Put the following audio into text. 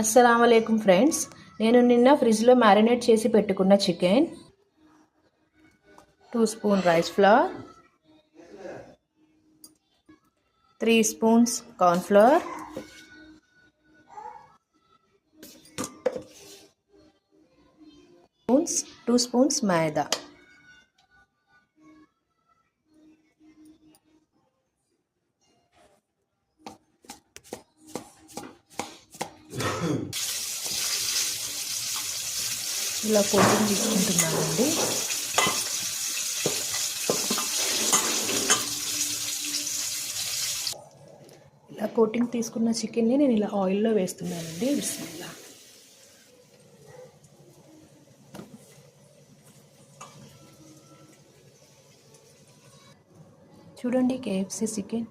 అస్సలాముఅలైకుం friends, నేను నిన్న ఫ్రిడ్జ్లో మ్యారినేట్ చేసి పెట్టుకున్న chicken, 2 spoon rice flour, 3 spoons cornflour, 2 spoons మైదా, ఇలా కోటింగ్ తీసుకుంటున్నానండి. ఇలా కోటింగ్ తీసుకున్న చికెన్ని నేను ఇలా ఆయిల్లో వేస్తున్నానండి. బిస్మిల్లా. చూడండి, KFC చికెన్.